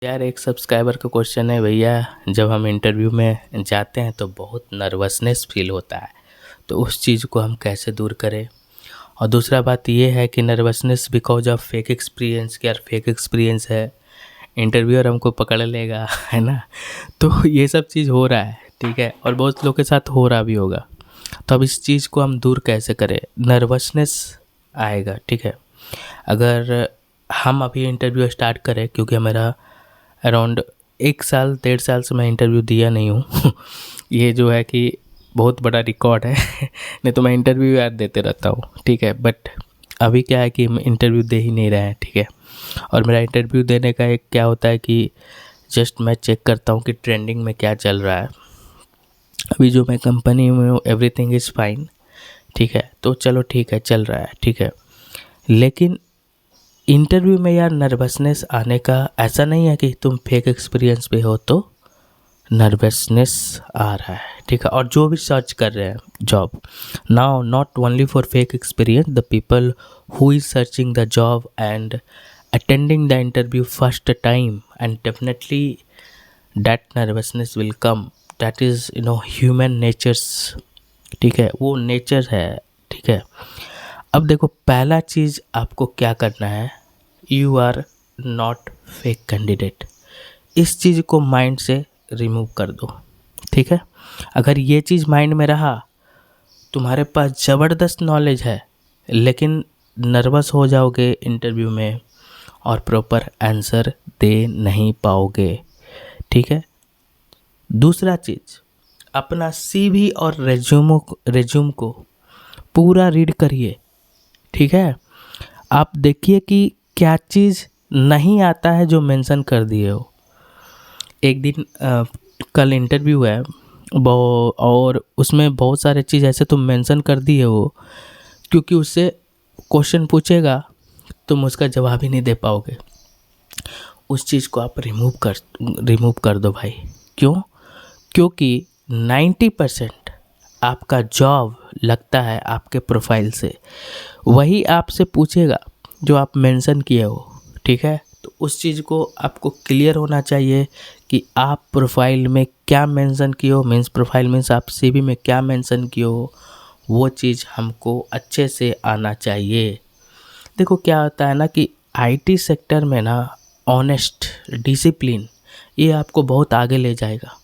यार एक सब्सक्राइबर का क्वेश्चन है भैया। जब हम इंटरव्यू में जाते हैं तो बहुत नर्वसनेस फील होता है, तो उस चीज़ को हम कैसे दूर करें। और दूसरा बात ये है कि nervousness because of fake experience, कि यार फेक एक्सपीरियंस है, इंटरव्यूअर हमको पकड़ लेगा है ना। तो ये सब चीज़ हो रहा है, ठीक है, और बहुत लोग के साथ हो रहा भी होगा। तो अब इस चीज़ को हम दूर कैसे करें। नर्वसनेस आएगा, ठीक है। अगर हम अभी इंटरव्यू स्टार्ट करें, क्योंकि मेरा अराउंड 1 साल 1.5 साल से मैं इंटरव्यू दिया नहीं हूँ ये जो है कि बहुत बड़ा रिकॉर्ड है नहीं तो मैं इंटरव्यू यार देते रहता हूँ, ठीक है। बट अभी क्या है कि हम इंटरव्यू दे ही नहीं रहे हैं, ठीक है। और मेरा इंटरव्यू देने का एक क्या होता है कि जस्ट मैं चेक करता हूँ कि ट्रेंडिंग में क्या चल रहा है। अभी जो मैं कंपनी में हूँ एवरीथिंग इज़ फाइन, ठीक है, तो चलो ठीक है, चल रहा है, ठीक है। लेकिन इंटरव्यू में यार नर्वसनेस आने का ऐसा नहीं है कि तुम फेक एक्सपीरियंस पे हो तो नर्वसनेस आ रहा है, ठीक है। और जो भी सर्च कर रहे हैं job now, not only for fake experience, the people who is searching the job and attending the interview first time, and definitely that nervousness will come. That is human natures, ठीक है, वो nature है, ठीक है। अब देखो, पहला चीज़ आपको क्या करना है, you are not fake candidate. इस चीज़ को माइंड से रिमूव कर दो, ठीक है। अगर ये चीज़ माइंड में रहा, तुम्हारे पास ज़बरदस्त नॉलेज है लेकिन नर्वस हो जाओगे इंटरव्यू में और प्रॉपर आंसर दे नहीं पाओगे, ठीक है। दूसरा चीज़, अपना सीवी और रेज्यूम को पूरा रीड करिए, ठीक है। आप देखिए कि क्या चीज़ नहीं आता है जो मेंशन कर दिए हो। एक दिन कल इंटरव्यू है और उसमें बहुत सारे चीज़ ऐसे तुम मेंशन कर दिए हो, क्योंकि उससे क्वेश्चन पूछेगा तुम उसका जवाब ही नहीं दे पाओगे। उस चीज़ को आप रिमूव कर दो भाई। क्यों? क्योंकि 90% आपका जॉब लगता है आपके प्रोफाइल से। वही आपसे पूछेगा जो आप मेंशन किए हो, ठीक है। तो उस चीज़ को आपको क्लियर होना चाहिए कि आप प्रोफाइल में क्या मेंशन किए हो। मीन्स प्रोफाइल मीन्स आप सीवी में क्या मेंशन किए हो, वो चीज़ हमको अच्छे से आना चाहिए। देखो क्या होता है ना कि आईटी सेक्टर में ना ऑनेस्ट डिसिप्लिन ये आपको बहुत आगे ले जाएगा।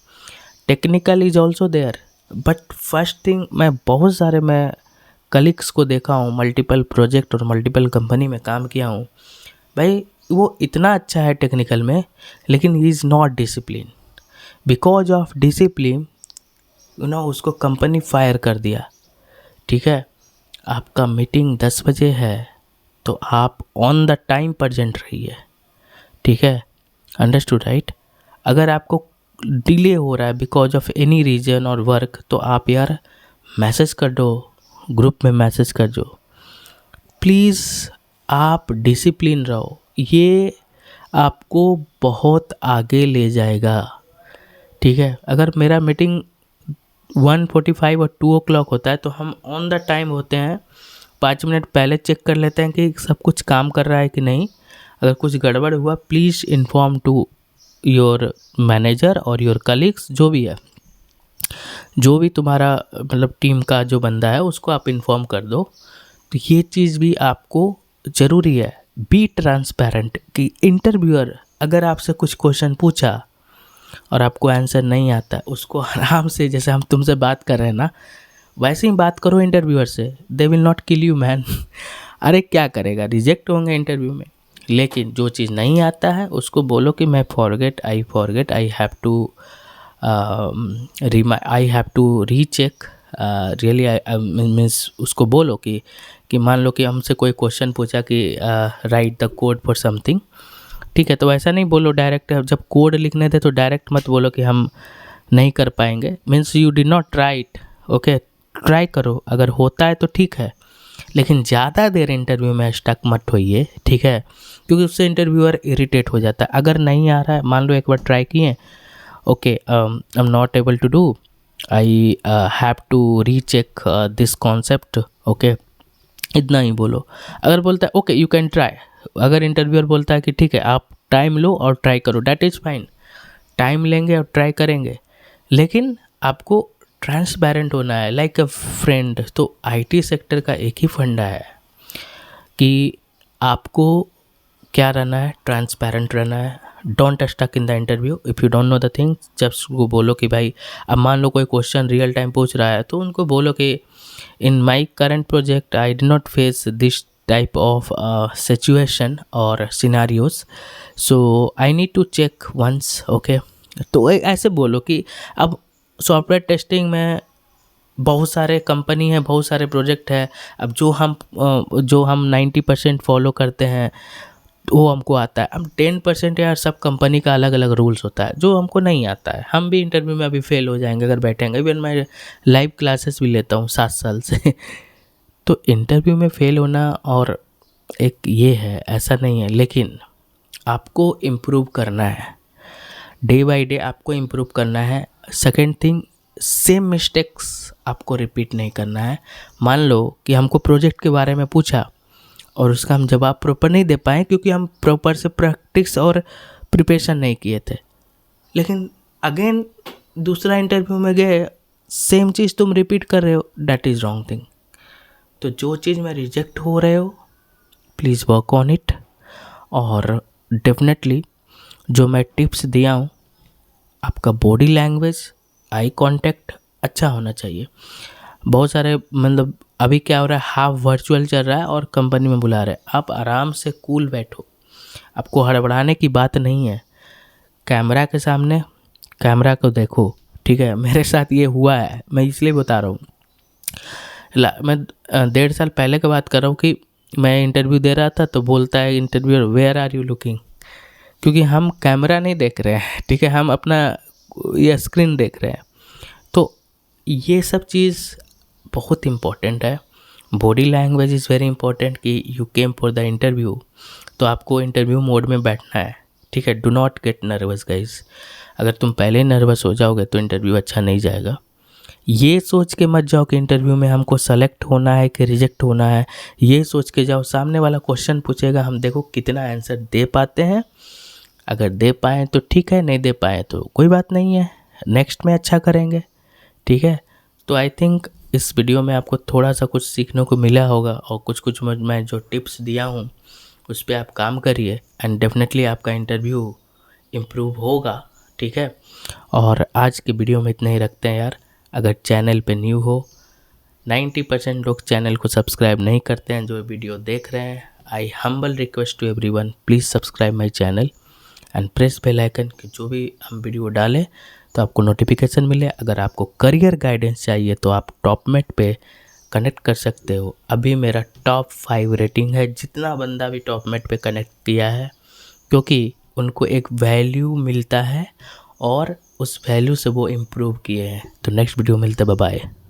Technical is also there, but first thing, मैं कलीग्स को देखा हूँ, मल्टीपल प्रोजेक्ट और मल्टीपल कंपनी में काम किया हूँ भाई। वो इतना अच्छा है टेक्निकल में, लेकिन he is not discipline. Because of discipline उसको कंपनी फायर कर दिया, ठीक है। आपका मीटिंग 10 बजे है तो आप ऑन द टाइम प्रेजेंट रहिए, ठीक है। Understood right. अगर आपको डिले हो रहा है बिकॉज ऑफ एनी रीजन और वर्क, तो आप यार मैसेज कर दो, ग्रुप में मैसेज कर दो। प्लीज़ आप डिसिप्लिन रहो, ये आपको बहुत आगे ले जाएगा, ठीक है। अगर मेरा मीटिंग 1:45 और 2 o'clock होता है तो हम ऑन द टाइम होते हैं। 5 मिनट पहले चेक कर लेते हैं कि सब कुछ काम कर रहा है कि नहीं। अगर कुछ गड़बड़ हुआ, please inform to your manager और योर कलीग्स, जो भी है, जो भी तुम्हारा मतलब टीम का जो बंदा है उसको आप इन्फॉर्म कर दो। तो ये चीज़ भी आपको ज़रूरी है। बी ट्रांसपेरेंट, कि इंटरव्यूअर अगर आपसे कुछ क्वेश्चन पूछा और आपको आंसर नहीं आता, उसको आराम से, जैसे हम तुमसे बात कर रहे हैं ना, वैसे ही बात करो इंटरव्यूअर से। They will not kill you man अरे क्या करेगा, रिजेक्ट होंगे इंटरव्यू में। लेकिन जो चीज़ नहीं आता है उसको बोलो कि मैं forget, I have to recheck really. Means उसको बोलो कि मान लो कि हमसे कोई क्वेश्चन पूछा कि right the code for something, ठीक है। तो ऐसा नहीं बोलो डायरेक्ट, जब कोड लिखने थे तो डायरेक्ट मत बोलो कि हम नहीं कर पाएंगे। Means you did not try it, okay. Try करो, अगर होता है तो ठीक है, लेकिन ज़्यादा देर इंटरव्यू में स्टक मत होइए, ठीक है, क्योंकि उससे इंटरव्यूअर इरिटेट हो जाता है। अगर नहीं आ रहा है, मान लो एक बार ट्राई किए, okay, I am not able to do, I have to recheck this concept, okay, इतना ही बोलो। अगर बोलता है ओके यू कैन ट्राई, अगर इंटरव्यूअर बोलता है कि ठीक है आप टाइम लो और ट्राई करो, डैट इज़ फाइन। टाइम लेंगे और ट्राई करेंगे, लेकिन आपको ट्रांसपेरेंट होना है लाइक अ फ्रेंड। तो आईटी सेक्टर का एक ही फंडा है कि आपको क्या रहना है, ट्रांसपेरेंट रहना है। Don't stuck in the interview if you don't know the thing. जब उसको बोलो कि भाई, अब मान लो कोई क्वेश्चन रियल टाइम पूछ रहा है तो उनको बोलो कि in my current project I did not face this type of situation और scenarios, so I need to check once, okay. तो ऐसे बोलो कि अब सॉफ्टवेयर टेस्टिंग में बहुत सारे कंपनी है, बहुत सारे प्रोजेक्ट है। अब जो हम 90% फॉलो करते हैं वो हमको आता है। अब 10% यार सब कंपनी का अलग अलग रूल्स होता है जो हमको नहीं आता है। हम भी इंटरव्यू में अभी फेल हो जाएंगे अगर बैठेंगे। इवन मैं लाइव क्लासेस भी लेता हूँ 7 साल से तो इंटरव्यू में फेल होना और एक ये है, ऐसा नहीं है। लेकिन आपको इम्प्रूव करना है, डे बाय डे आपको इम्प्रूव करना है। सेकेंड थिंग, सेम मिस्टेक्स आपको रिपीट नहीं करना है। मान लो कि हमको प्रोजेक्ट के बारे में पूछा और उसका हम जवाब प्रॉपर नहीं दे पाए क्योंकि हम प्रॉपर से प्रैक्टिस और प्रिपरेशन नहीं किए थे, लेकिन अगेन दूसरा इंटरव्यू में गए, सेम चीज़ तुम रिपीट कर रहे हो, डैट इज़ रॉन्ग थिंग। तो जो चीज़ में रिजेक्ट हो रहे हो प्लीज़ वर्क ऑन इट। और डेफिनेटली जो मैं टिप्स दिया हूँ, आपका बॉडी लैंग्वेज, आई कांटेक्ट अच्छा होना चाहिए। बहुत सारे मतलब अभी क्या हो रहा है, हाफ वर्चुअल चल रहा है और कंपनी में बुला रहे हैं। आप आराम से कूल बैठो, आपको हड़बड़ाने की बात नहीं है। कैमरा के सामने कैमरा को देखो, ठीक है। मेरे साथ ये हुआ है, मैं इसलिए बता रहा हूँ। मैं 1.5 साल पहले की बात कर रहा हूँ कि मैं इंटरव्यू दे रहा था तो बोलता है interviewer, where are you looking, क्योंकि हम कैमरा नहीं देख रहे हैं, ठीक है, हम अपना ये स्क्रीन देख रहे हैं। तो ये सब चीज़ बहुत इम्पोर्टेंट है। Body language is very important कि you came for the interview, तो आपको इंटरव्यू मोड में बैठना है, ठीक है। Do not get nervous guys. अगर तुम पहले नर्वस हो जाओगे तो इंटरव्यू अच्छा नहीं जाएगा। ये सोच के मत जाओ कि इंटरव्यू में हमको सेलेक्ट होना है कि रिजेक्ट होना है। ये सोच के जाओ, सामने वाला क्वेश्चन पूछेगा, हम देखो कितना आंसर दे पाते हैं। अगर दे पाएँ तो ठीक है, नहीं दे पाए तो कोई बात नहीं है, नेक्स्ट में अच्छा करेंगे, ठीक है। तो आई थिंक इस वीडियो में आपको थोड़ा सा कुछ सीखने को मिला होगा और कुछ मैं जो टिप्स दिया हूँ उस पर आप काम करिए एंड डेफिनेटली आपका इंटरव्यू इम्प्रूव होगा, ठीक है। और आज के वीडियो में इतना ही रखते हैं यार। अगर चैनल पे न्यू हो, 90% लोग चैनल को सब्सक्राइब नहीं करते हैं जो वीडियो देख रहे हैं। I humble request to everyone, please subscribe my channel and press bell icon कि जो भी हम वीडियो डालें तो आपको नोटिफिकेशन मिले। अगर आपको करियर गाइडेंस चाहिए तो आप टॉपमेट पे कनेक्ट कर सकते हो। अभी मेरा टॉप 5 रेटिंग है, जितना बंदा भी टॉपमेट पे कनेक्ट किया है, क्योंकि उनको एक वैल्यू मिलता है और उस वैल्यू से वो इम्प्रूव किए हैं। तो नेक्स्ट वीडियो मिलते, बाय बाय।